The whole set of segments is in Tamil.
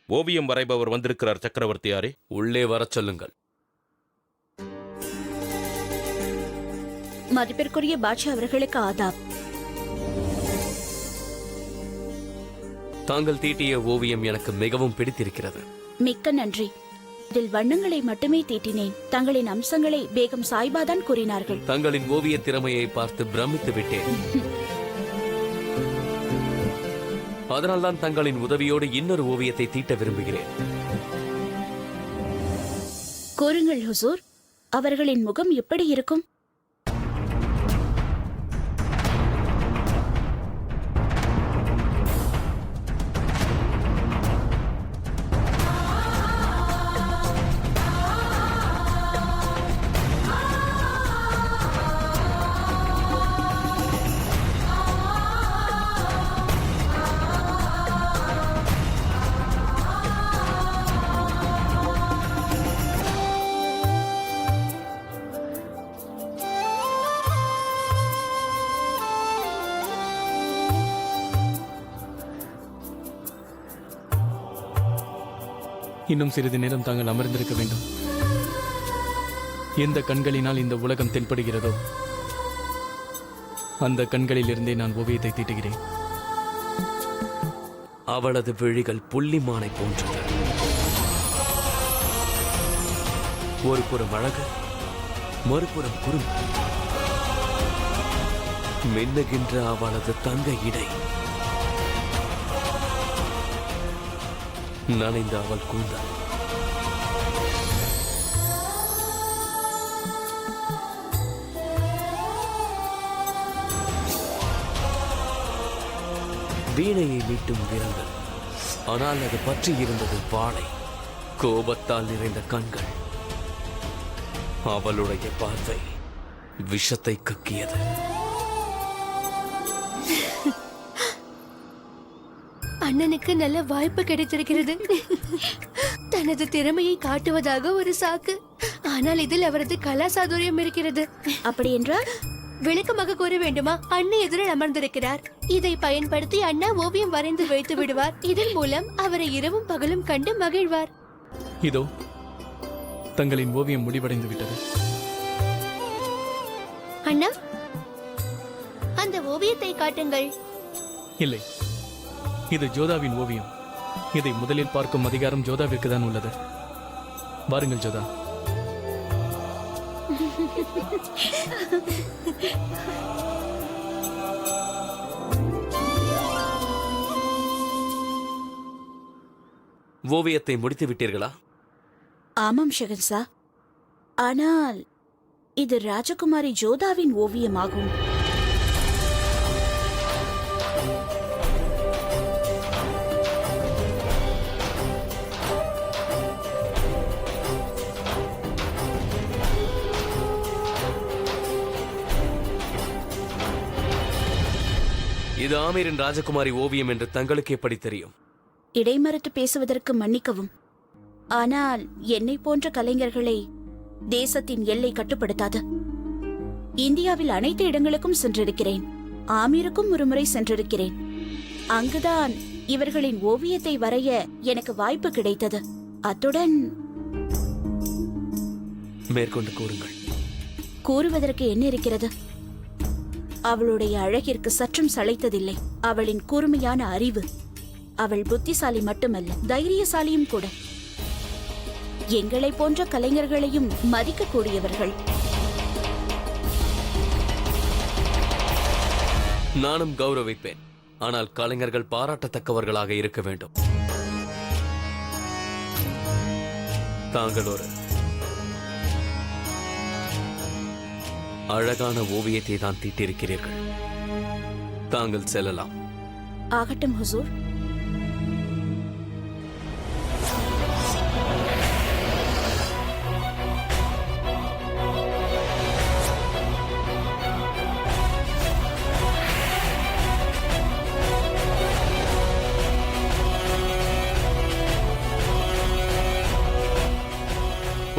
ஓவியம் வரைபவர் வந்திருக்கிறார் சக்கரவர்த்தியாரே. உள்ளே வரச் சொல்லுங்கள். மதிப்பிற்குரிய பாட்ஷா அவர்களுக்கு ஆதாப். தாங்கள் தீட்டிய ஓவியம் எனக்கு மிகவும் பிடித்திருக்கிறது. மிக்க நன்றி. இதில் வண்ணங்களை மட்டுமே தீட்டினேன். தங்களின் அம்சங்களை பேகம் சாய்பாதான் கூறினார்கள். தங்களின் ஓவிய திறமையை பார்த்து பிரமித்து விட்டேன். அதனால்தான் தங்களின் உதவியோடு இன்னொரு ஓவியத்தை தீட்ட விரும்புகிறேன். கூறுங்கள் ஹுசூர், அவர்களின் முகம் எப்படி இருக்கும்? இன்னும் சிறிது நேரம் தாங்கள் அமர்ந்திருக்க வேண்டும். எந்த கண்களினால் இந்த உலகம் தென்படுகிறதோ அந்த கண்களில் இருந்தே நான் ஓவியத்தை தீட்டுகிறேன். அவளது விழிகள் புள்ளிமானை போன்றது. ஒரு புறம் அழகு, மறுபுறம் குறும்பு. மின்னுகின்ற அவளது தங்க இடை, நனைந்த அவள் கூந்தல், வீணையை மீட்டும் விரல்கள், ஆனால் அது பற்றி இருந்தது வாளை. கோபத்தால் நிறைந்த கண்கள், அவளுடைய பார்வை விஷத்தை கக்கியது. அண்ணனுக்கு நல்ல வாய்ப்பு கிடைத்திருக்கிறது. தனது திறமையை காட்டுவதாக ஒரு சாக்கு. ஆனால் இதில் அவரது கலாசாதுரியம் இருக்கிறது. அப்படி என்றால் விளக்கமாக கூற வேண்டுமா? அண்ணன் எதிரில் அமர்ந்திருக்கிறார். இதை பயன்படுத்தி அண்ணா ஓவியம் வரைந்து வைத்து விடுவார். இதன் மூலம் அவரை இரவும் பகலும் கண்டு மகிழ்வார். இதோ தங்களின் ஓவியம் முடிவடைந்து விட்டது. அண்ணா, அந்த ஓவியத்தை காட்டுங்கள். இல்லை, இது ஜோதாவின் ஓவியம். இதை முதலில் பார்க்கும் அதிகாரம் ஜோதாவிற்கு தான் உள்ளது. வாருங்கள் ஜோதா. ஓவியத்தை முடித்து விட்டீர்களா? ஆமாம் ஷெகன்சா. ஆனால் இது ராஜகுமாரி ஜோதாவின் ஓவியமாகும். இது ஆமீரின் ராஜகுமாரி ஓவியம் என்று தங்களுக்கு எப்படி தெரியும்? இடைமறுத்து பேசுவதற்கு மன்னிக்கவும். ஆனால் என்னை போன்ற கலைஞர்களை தேசத்தின் எல்லை கட்டுப்படுத்தாது. இந்தியாவில் அனைத்து இடங்களுக்கும் சென்றிருக்கிறேன். ஆமீருக்கும் ஒருமுறை சென்றிருக்கிறேன். அங்குதான் இவர்களின் ஓவியத்தை வரைய எனக்கு வாய்ப்பு கிடைத்தது. அத்துடன் மேற்கொண்டு கூறுங்கள். கூறுவதற்கு என்ன இருக்கிறது? அவளுடைய அழகிற்கு சற்றும் சளைத்ததில்லை. அவளின் கூர்மையான அறிவு. அவள் புத்திசாலி மட்டுமல்ல, தைரியசாலியும் கூட. எங்களை போன்ற கலைஞர்களையும் மதிக்கக்கூடியவர்கள். நானும் கௌரவிப்பேன். ஆனால் கலைஞர்கள் பாராட்டத்தக்கவர்களாக இருக்க வேண்டும். தாங்கள் ஒரு அழகான ஓவியத்தை தான் தீட்டியிருக்கிறீர்கள். தாங்கள் செல்லலாம். ஆகட்டும் ஹுசூர்.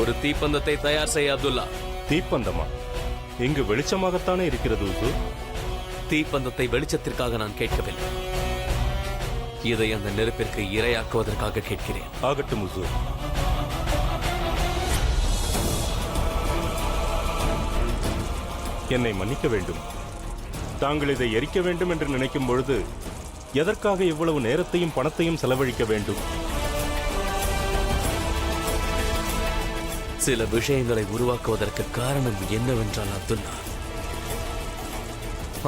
ஒரு தீப்பந்தத்தை தயார் செய்ய அப்துல்லா. தீப்பந்தமா? இங்கு வெளிச்சமாகத்தானே இருக்கிறது ஹுசூர். தீப்பந்தத்தை வெளிச்சத்திற்காக நான் கேட்கவில்லை. இதை அந்த நெருப்பிற்கு இரையாக்குவதற்காக கேட்கிறேன். ஆகட்டும் ஹுசூர். என்னை மன்னிக்க வேண்டும். தாங்கள் இதை எரிக்க வேண்டும் என்று நினைக்கும் பொழுது எதற்காக இவ்வளவு நேரத்தையும் பணத்தையும் செலவழிக்க வேண்டும்? சில விஷயங்களை உருவாக்குவதற்கு காரணம் என்னவென்றால் அப்துல்லா,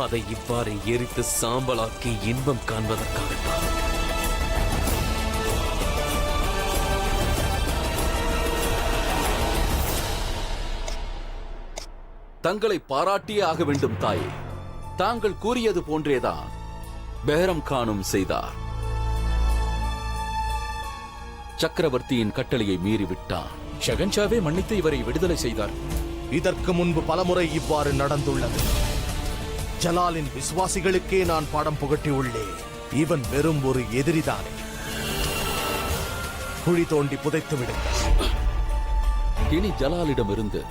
அதை இவ்வாறு எரித்து சாம்பலாக்கி இன்பம் காண்பதற்காகத்தான். தங்களை பாராட்டியே ஆக வேண்டும் தாயே. தாங்கள் கூறியது போன்றேதான் பெஹரம் கானும் செய்தார். சக்கரவர்த்தியின் கட்டளையை மீறிவிட்டான். ஷகன்ஷாவே மன்னித்து இவரை விடுதலை செய்தார். இதற்கு முன்பு பலமுறை இவ்வாறு நடந்துள்ளது. ஜலாலின் விசுவாசிகளுக்கே நான் பாடம் புகட்டியுள்ளேன். இவன் வெறும் ஒரு எதிரிதானே. குழி தோண்டி புதைத்து விடுங்கள். இனி ஜலாலிடமிருந்து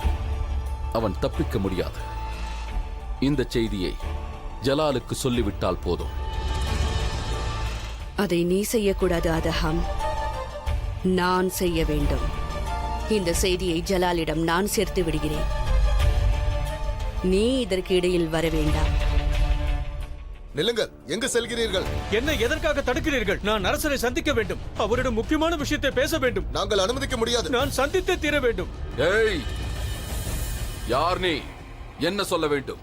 அவன் தப்பிக்க முடியாது. இந்த செய்தியை ஜலாலுக்கு சொல்லிவிட்டால் போதும். அதை நீ செய்யக்கூடாது அதஹாம், நான் செய்ய வேண்டும். இந்த செய்தியை ஜலாலிடம் நான் சேர்த்து விடுகிறேன். நீ இதற்கு இடையில் வர வேண்டாம். நில்லுங்கள், எங்கு செல்கிறீர்கள்? என்னை எதற்காக தடுக்கிறீர்கள்? நான் அரசரை சந்திக்க வேண்டும். அவரிடம் முக்கியமான விஷயத்தை பேச வேண்டும். நாங்கள் அனுமதிக்க முடியாது. நான் சந்தித்தே தீர வேண்டும். ஏய், யார் நீ? என்ன சொல்ல வேண்டும்?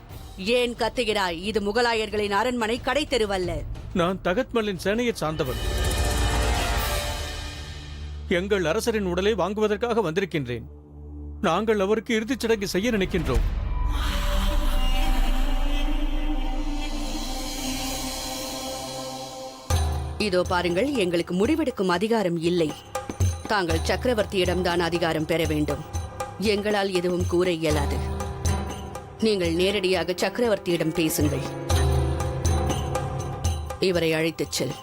ஏன் கத்துகிறாய்? இது முகலாயர்களின் அரண்மனை, கடை தெருவல்ல. நான் தகத்மலின் சேனையை சார்ந்தவன். எங்கள் அரசரின் உடலை வாங்குவதற்காக வந்திருக்கின்றேன். நாங்கள் அவருக்கு இறுதிச் சடங்கு செய்ய நினைக்கின்றோம். இதோ பாருங்கள், எங்களுக்கு முடிவெடுக்கும் அதிகாரம் இல்லை. தாங்கள் சக்கரவர்த்தியிடம்தான் அதிகாரம் பெற வேண்டும். எங்களால் எதுவும் கூற இயலாது. நீங்கள் நேரடியாக சக்கரவர்த்தியிடம் பேசுங்கள். இவரை அழைத்துச் செல்.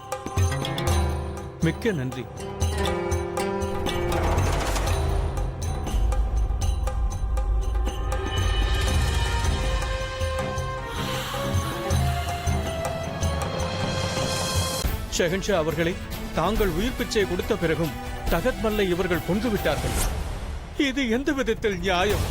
மிக்க நன்றி. ஷெஹன்ஷா அவர்களே, தாங்கள் உயிர் பிச்சை கொடுத்த பிறகும் தகத்மல்லை இவர்கள் கொன்று விட்டார்கள். இது எந்த விதத்தில் நியாயம்?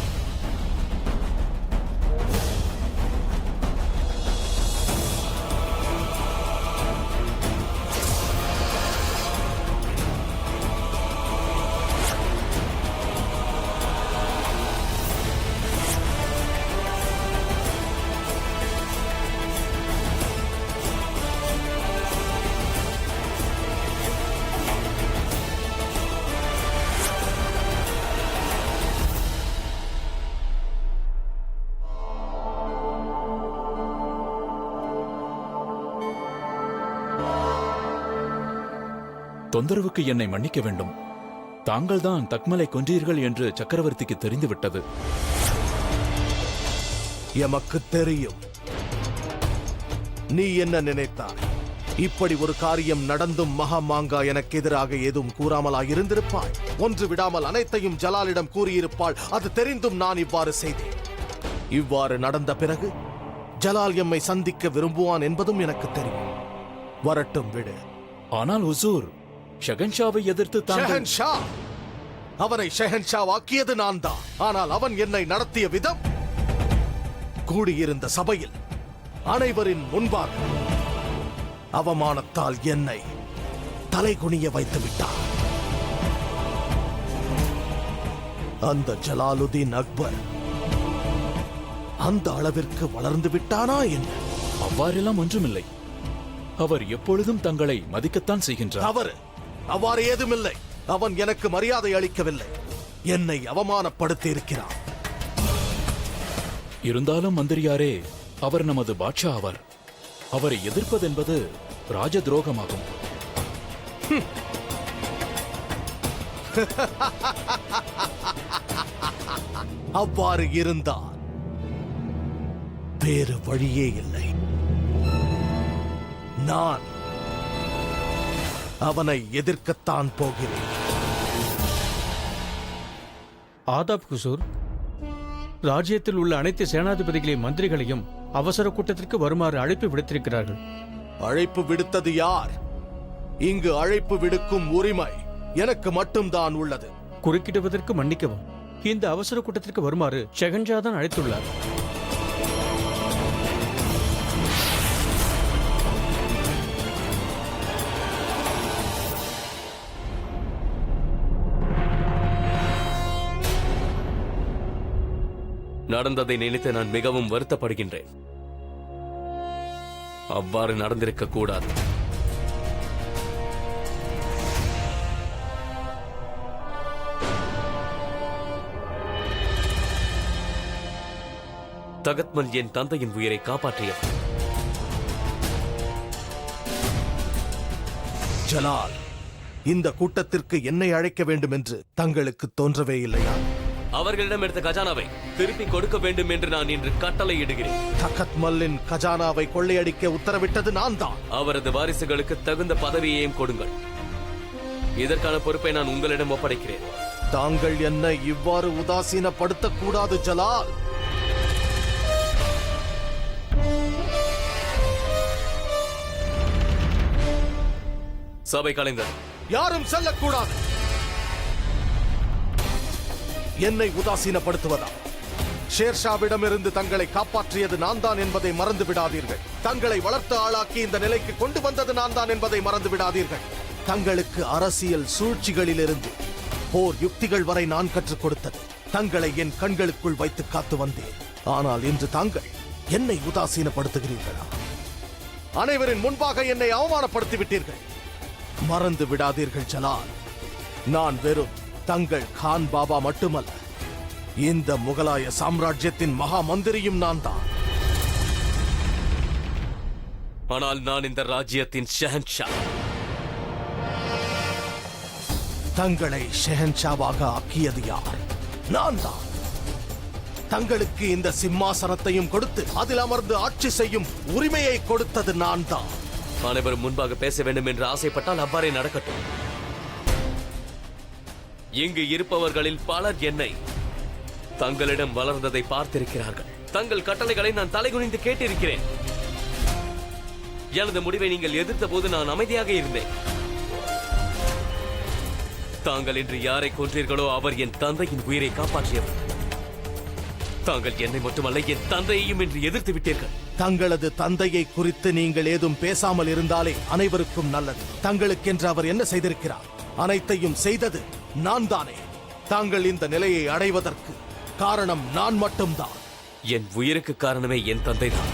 தொந்தரவுக்கு என்னை மன்னிக்க வேண்டும். தாங்கள்தான் தக்மலை கொன்றீர்கள் என்று சக்கரவர்த்திக்கு தெரிந்துவிட்டது. எமக்கு தெரியும். நீ என்ன நினைத்தாய்? இப்படி ஒரு காரியம் நடந்தும் மகாமாங்கா எனக்கு எதிராக ஏதும் கூறாமலாய் இருந்திருப்பாய். ஒன்று விடாமல் அனைத்தையும் ஜலாலிடம் கூறியிருப்பாள். அது தெரிந்தும் நான் இவ்வாறு செய்தேன். இவ்வாறு நடந்த பிறகு ஜலால் எம்மை சந்திக்க விரும்புவான் என்பதும் எனக்கு தெரியும். வரட்டும், விடு. ஆனால் ஹுசூர், ஷெஹன்ஷாவை எதிர்த்து ஷெஹன்ஷா, அவனை ஷெஹன்ஷா ஆக்கியது நான் தான். ஆனால் அவன் என்னை நடத்திய விதம், கூடியிருந்த சபையில் அனைவரின் முன்பாக அவமானத்தால் என்னை தலைகுனிய வைத்து விட்டார். அந்த ஜலாலுதீன் அக்பர் அந்த அளவிற்கு வளர்ந்து விட்டானா என்ன? அவ்வாறெல்லாம் ஒன்றுமில்லை. அவர் எப்பொழுதும் தங்களை மதிக்கத்தான் செய்கின்றார். அவரு அவ்வாறு ஏதுமில்லை. அவன் எனக்கு மரியாதை அளிக்கவில்லை, என்னை அவமானப்படுத்தி இருக்கிறான். இருந்தாலும் மந்திரியாரே, அவர் நமது பாட்ஷா ஆவார். அவரை எதிர்ப்பதென்பது ராஜ துரோகமாகும். அவ்வாறு இருந்தால் வேறு வழியே இல்லை. நான் அவனை எதிர்க்கத்தான் போகிறேன். ஆதாப் ஹுசூர், ராஜ்யத்தில் உள்ள அனைத்து சேனாதிபதிகளையும் மந்திரிகளையும் அவசர கூட்டத்திற்கு வருமாறு அழைப்பு விடுத்திருக்கிறார்கள். அழைப்பு விடுத்தது யார்? இங்கு அழைப்பு விடுக்கும் உரிமை எனக்கு மட்டும்தான் உள்ளது. குறுக்கிடுவதற்கு மன்னிக்கவும். இந்த அவசர கூட்டத்திற்கு வருமாறு ஷெஹன்ஷா தான் அழைத்துள்ளார். நடந்ததை நினைத்து நான் மிகவும் வருத்தப்படுகின்றேன். அவ்வாறு நடந்திருக்க கூடாது. தகத்மல் என் தந்தையின் உயிரை காப்பாற்றியவர். ஜலால், இந்த கூட்டத்திற்கு என்னை அழைக்க வேண்டும் என்று தங்களுக்கு தோன்றவே இல்லையா? அவர்களிடம் எடுத்த கஜானாவை திருப்பி கொடுக்க வேண்டும் என்று நான் இன்று கட்டளையிடுகிறேன். தகத்மல்லின் கஜானாவை கொள்ளையடிக்க உத்தரவிட்டது நான் தான். அவரது வாரிசுகளுக்கு தகுந்த பதவியையும் கொடுங்கள். இதற்கான பொறுப்பை நான் உங்களிடம் ஒப்படைக்கிறேன். தாங்கள் என்னை இவ்வாறு உதாசீனப்படுத்தக் கூடாது ஜலால். சபை கலைஞர், யாரும் செல்லக்கூடாது. என்னை உதாசீனப்படுத்துவதா? ஷேர்ஷாவிடமிருந்து தங்களை காப்பாற்றியது நான் தான் என்பதை மறந்து விடாதீர்கள். தங்களை வளர்த்து ஆளாக்கி இந்த நிலைக்கு கொண்டு வந்தது நான் தான் என்பதை மறந்து விடாதீர்கள். தங்களுக்கு அரசியல் சூழ்ச்சிகளிலிருந்து போர் யுக்திகள் வரை நான் கற்றுக் கொடுத்தது தங்களை என் கண்களுக்குள் வைத்து காத்து வந்தேன். ஆனால் இன்று தாங்கள் என்னை உதாசீனப்படுத்துகிறீர்களா? அனைவரின் முன்பாக என்னை அவமானப்படுத்தி விட்டீர்கள். மறந்து விடாதீர்கள் ஜலால், நான் வெறும் தங்கள் கான் பாபா மட்டுமல்ல, இந்த முகலாய சாம்ராஜ்யத்தின் மகா மந்திரியும் நான் தான். ஆனால் நான் இந்த ராஜ்யத்தின் ஷெஹன்ஷா. தங்களை ஷெஹன்ஷாவாக ஆக்கியது யார்? நான் தான். தங்களுக்கு இந்த சிம்மாசனத்தையும் கொடுத்து அதில் அமர்ந்து ஆட்சி செய்யும் உரிமையை கொடுத்தது நான் தான். அனைவரும் முன்பாக பேச வேண்டும் என்று ஆசைப்பட்டால் அவ்வாறே நடக்கட்டும். இங்கு இருப்பவர்களில் பலர் என்னை தங்களிடம் வளர்ந்ததை பார்த்திருக்கிறார்கள். தங்கள் கட்டளைகளை நான் தலைகுனிந்து கேட்டிருக்கிறேன். எனது முடிவை நீங்கள் எதிர்த்த போது நான் அமைதியாக இருந்தேன். தாங்கள் இன்று யாரை கொன்றீர்களோ அவர் என் தந்தையின் உயிரை காப்பாற்றியவர். தாங்கள் என்னை மட்டுமல்ல என் தந்தையையும் இன்று எதிர்த்து விட்டீர்கள். தங்களது தந்தையை குறித்து நீங்கள் ஏதும் பேசாமல் இருந்தாலே அனைவருக்கும் நல்லது. தங்களுக்கென்று அவர் என்ன செய்திருக்கிறார்? அனைத்தையும் செய்தது நான் தானே. தாங்கள் இந்த நிலையை அடைவதற்கு காரணம் நான் மட்டும்தான். என் உயிருக்கு காரணமே என் தந்தை தான்.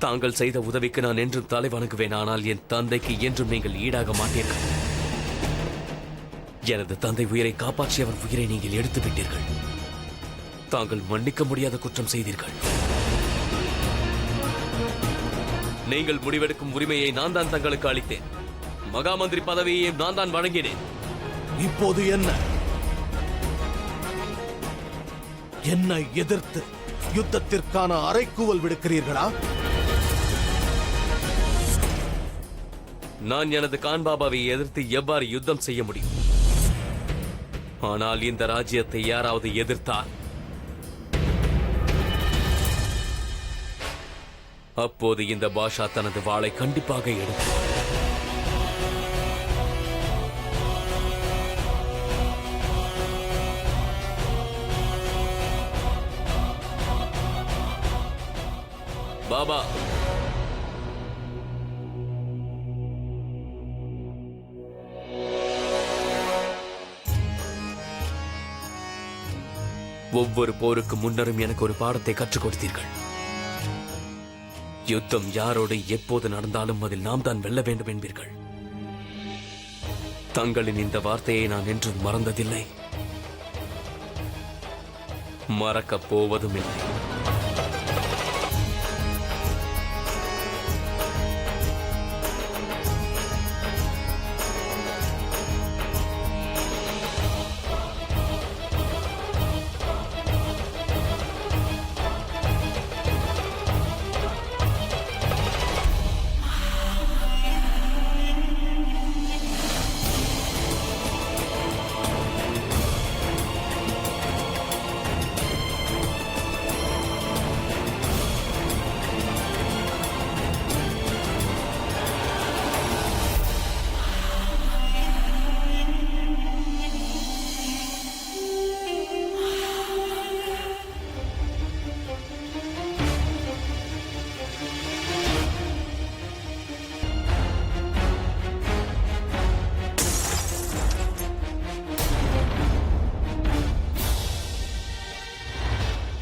தாங்கள் செய்த உதவிக்கு நான் என்றும் தலை வணங்குவேன். ஆனால் என் தந்தைக்கு என்றும் நீங்கள் ஈடாக மாட்டீர்கள். எனது தந்தை உயிரை காப்பாற்றியவர் உயிரை நீங்கள் எடுத்து விட்டீர்கள். தாங்கள் மன்னிக்க முடியாத குற்றம் செய்தீர்கள். நீங்கள் முடிவெடுக்கும் உரிமையை நான் தான் தங்களுக்கு அளித்தேன். மகா மந்திரி பதவியையும் நான் தான் வழங்கினேன். இப்போது என்ன? என்னை எதிர்த்து யுத்தத்திற்கான அறைகூவல் விடுக்கிறீர்களா? நான் எனது கான்பாபாவை எதிர்த்து எவ்வாறு யுத்தம் செய்ய முடியும்? ஆனால் இந்த ராஜ்யத்தை யாராவது எதிர்த்தால் அப்போது இந்த பாஷா தனது வாளை கண்டிப்பாக எடுப்பார். பாபா, ஒவ்வொரு போருக்கு முன்னரும் எனக்கு ஒரு பாடத்தை கற்றுக் கொடுத்தீர்கள். யுத்தம் யாரோடு எப்போது நடந்தாலும் அதில் நாம் தான் வெல்ல வேண்டும் என்பீர்கள். தங்களின் இந்த வார்த்தையை நான் என்றும் மறந்ததில்லை, மறக்கப் போவதும் இல்லை.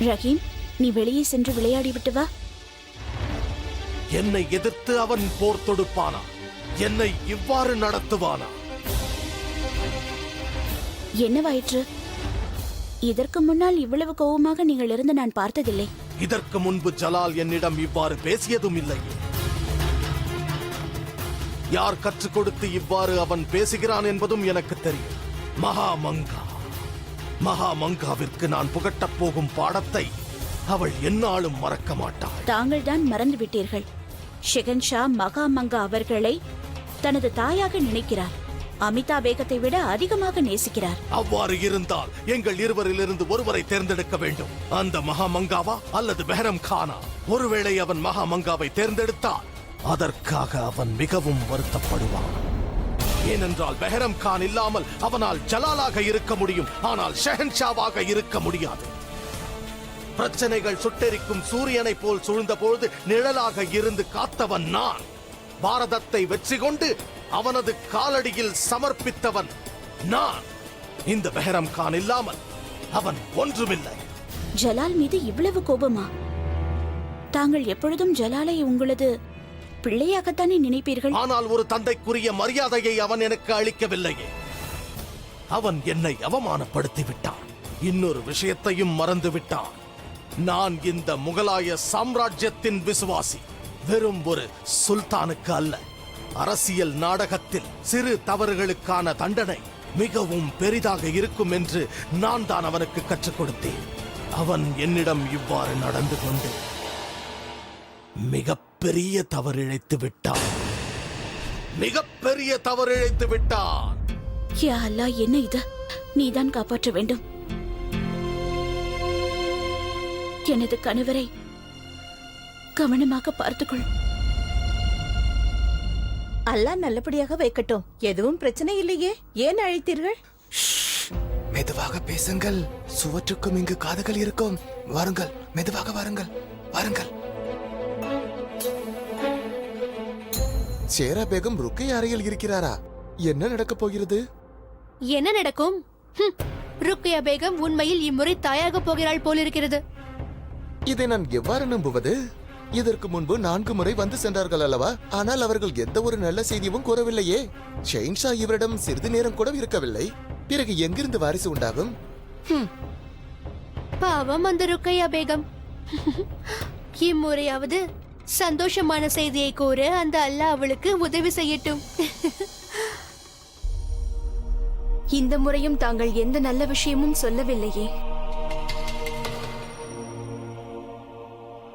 ரஹீம், நீ வெளியே சென்று விளையாடி விட்டு வா. என்னை எதிர்த்து அவன் போர் தொடுப்பானா? என்னை இவ்வாறு நடத்துவானா? என்னவாயிற்று? இதற்கு முன்னால் இவ்வளவு கோபமாக நீங்கள் இருந்து நான் பார்த்ததில்லை. இதற்கு முன்பு ஜலால் என்னிடம் இவ்வாறு பேசியதும் இல்லையே. யார் கற்றுக் கொடுத்து இவ்வாறு அவன் பேசுகிறான் என்பதும் எனக்கு தெரியும். மகாமங்காவிற்கு நான் புகட்டப் போகும் பாடத்தை அவள் எந்நாளும் மறக்க மாட்டாள். தாங்கள் தான் மறந்து விட்டீர்கள். ஷெகன்ஷா மகாமங்கா அவர்களை தனது தாயாக நினைக்கிறார். அமிதா பேகத்தை விட அதிகமாக நேசிக்கிறார். அவ்வாறு இருந்தால் எங்கள் இருவரிலிருந்து ஒருவரை தேர்ந்தெடுக்க வேண்டும். அந்த மகாமங்காவா அல்லது பெஹரம் கானா? ஒருவேளை அவன் மகாமங்காவை தேர்ந்தெடுத்தால் அதற்காக அவன் மிகவும் வருத்தப்படுவான். ஏனென்றால் பெஹரம் கான் இல்லாமல் அவனால் ஜலாலாக இருக்க முடியும், ஆனால் ஷெஹன்ஷாவாக இருக்க முடியாது. பிரச்சனைகள் சுட்டெரிக்கும் சூரியனை போல் சூழ்ந்தபோது நிழலாக இருந்து காத்தவன் நான். பாரதத்தை வெற்றி கொண்டு அவனது காலடியில் சமர்ப்பித்தவன் நான். இந்த பெஹரம் கான் இல்லாமல் அவன் ஒன்றுமில்லை. ஜலால் மீது இவ்வளவு கோபமா? தாங்கள் எப்பொழுதும் ஜலாலை உங்களது பிள்ளையாகத்தானே நினைப்பீர்கள். ஆனால் ஒரு தந்தைக்குரிய மரியாதையை அவன் எனக்கு அளிக்கவில்லையே. அவன் என்னை அவமானப்படுத்தி விட்டான். இன்னொரு விஷயத்தையும் மறந்து விட்டான். நான் இந்த முகலாய சாம்ராஜ்யத்தின் விசுவாசி, வெறும் ஒரு சுல்தானுக்கு அல்ல. அரசியல் நாடகத்தில் சிறு தவறுகளுக்கான தண்டனை மிகவும் பெரிதாக இருக்கும் என்று நான் தான் அவனுக்கு கற்றுக் கொடுத்தேன். அவன் என்னிடம் இவ்வாறு நடந்து கொண்டு மிகப்பெரிய தவறிழைத்து விட்டான். மிகப்பெரிய தவறிழைத்து விட்டான். யா அல்லாஹ், என்ன இது? நீதான் காப்பாற்ற வேண்டும். எனது கணவரை கவனமாக பார்த்துக்கொள். அல்லாஹ் நல்லபடியாக வைக்கட்டும். எதுவும் பிரச்சனை இல்லையே, ஏன் அழைத்தீர்கள்? மெதுவாக பேசுங்கள். சுவற்றுக்கும் இங்கு காதுகள் இருக்கும். வாருங்கள், மெதுவாக வாருங்கள், வாருங்கள். சேரா பேகம் ருக்கையா அறையில் இருக்கிறாரா? என்ன நடக்கப் போகிறது? என்ன நடக்கும்? ருக்கையா பேகம் உண்மையில் இம்முறை தாயாக போகிறாள் போலிருக்கிறது. இதை நான் எவ்வாறு நம்புவது? இதற்கு முன்பு 4 முறை வந்து சென்றார்கள் அல்லவா? ஆனால் அவர்கள் எந்த ஒரு நல்ல செய்தியும் கூறவில்லையே. ஷெயின்ஷா இவரிடம் சிறிது நேரம் கூட இருக்கவில்லை. பிறகு எங்கிருந்து வாரிசு உண்டாகும்? பாவம் அந்த ருக்கையா பேகம். இம்முறையாவது சந்தோஷமான செய்தியை கூற அந்த அல்லாஹ் அவளுக்கு உதவி செய்யட்டும். இந்த முறையும் தாங்கள் எந்த நல்ல விஷயமும் சொல்லவில்லையே.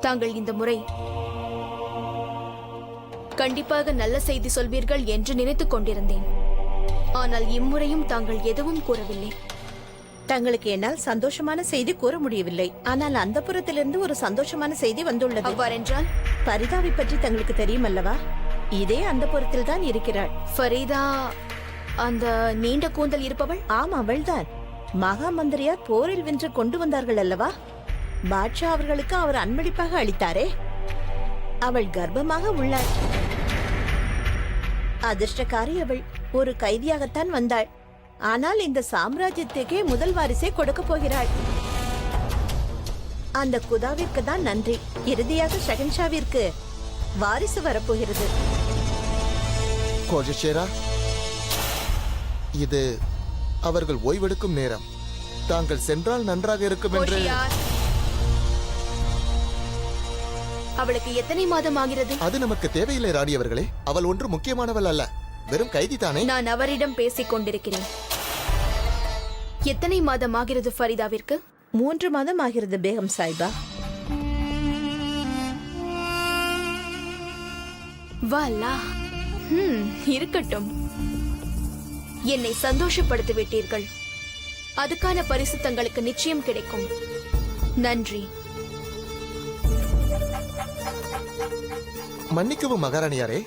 தாங்கள் இந்த முறை கண்டிப்பாக நல்ல செய்தி சொல்வீர்கள் என்று நினைத்துக் கொண்டிருந்தேன். ஆனால் இம்முறையும் தாங்கள் எதுவும் கூறவில்லை. தங்களுக்கு என்னால் சந்தோஷமான செய்தி கூற முடியவில்லை. ஆனால் அந்த புறத்திலிருந்து ஒரு சந்தோஷமான செய்தி வந்துள்ளது. அவ்வாறென்றால் ஃபரிதாவை பற்றி தங்களுக்கு தெரியும் அல்லவா? இதே அந்த புறத்தில் தான் இருக்கிறாள். ஃபரீதா, அந்த நீண்ட கூந்தல் இருப்பவள்? ஆம், அவள்தான். மகா மந்திரியார் போரில் வென்று கொண்டு வந்தார்கள் அல்லவா? பாட்ஷா அவர்களுக்கு அவர் அன்பளிப்பாக அளித்தாரே, அவள் கர்ப்பமாக உள்ளாள். அதிர்ஷ்டக்காரி அவள். ஒரு கைதியாகத்தான் வந்தாள். ஆனால் இந்த சாம்ராஜ்யத்துக்கே முதல் வாரிசை கொடுக்க போகிறாள். அந்த குதாவிற்கு தான் நன்றி. இறுதியாக ஷெகன்ஷாவிற்கு வாரிசு வரப்போகிறது. கோஜஷேரா, இது அவர்கள் ஓய்வெடுக்கும் நேரம். தாங்கள் சென்றால் நன்றாக இருக்கும் என்று. அவளுக்கு எத்தனை மாதம் ஆகிறது? அது நமக்கு தேவையில்லை ராணி அவர்களே. அவள் ஒன்று முக்கியமானவள் அல்ல, வெறும் கைதி தானே. நான் அவரிடம் பேசிக் கொண்டிருக்கிறேன். எத்தனை மாதம் ஆகிறது ஃபரிதாவிற்கு? 3 மாதம் ஆகிறது பேகம் சாஹிபா. வாலா, இருக்கட்டும். என்னை சந்தோஷப்படுத்தி விட்டீர்கள். அதுக்கான பரிசு தங்களுக்கு நிச்சயம் கிடைக்கும். நன்றி. மன்னிக்கவும் மகாராணியாரே,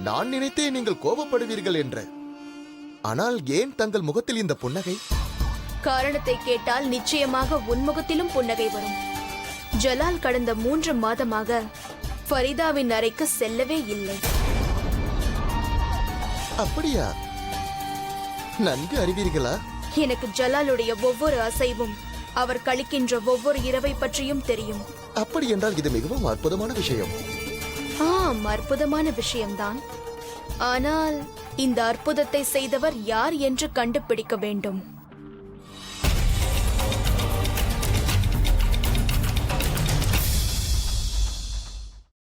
நான் நினைத்தேன் நீங்கள் கோபப்படுவீர்கள் என்று. ஆனால் ஏன் தங்கள் முகத்தில் இந்த புன்னகை? காரணத்தை கேட்டால் நிச்சயமாக உன்முகத்திலும் புன்னகை வரும். ஜலால் கடந்த 3 மாதமாக ஃபரிதாவின் அறைக்கு செல்லவே இல்லை. அப்படியா? நன்கு அறிவீர்களா? எனக்கு ஜலாலுடைய ஒவ்வொரு அசைவும் அவர் கழிக்கின்ற ஒவ்வொரு இரவை பற்றியும் தெரியும். அப்படி என்றால் இது மிகவும் அற்புதமான விஷயம். ஆம், அற்புதமான விஷயம்தான். ஆனால் இந்த அற்புதத்தை செய்தவர் யார் என்று கண்டுபிடிக்க வேண்டும்.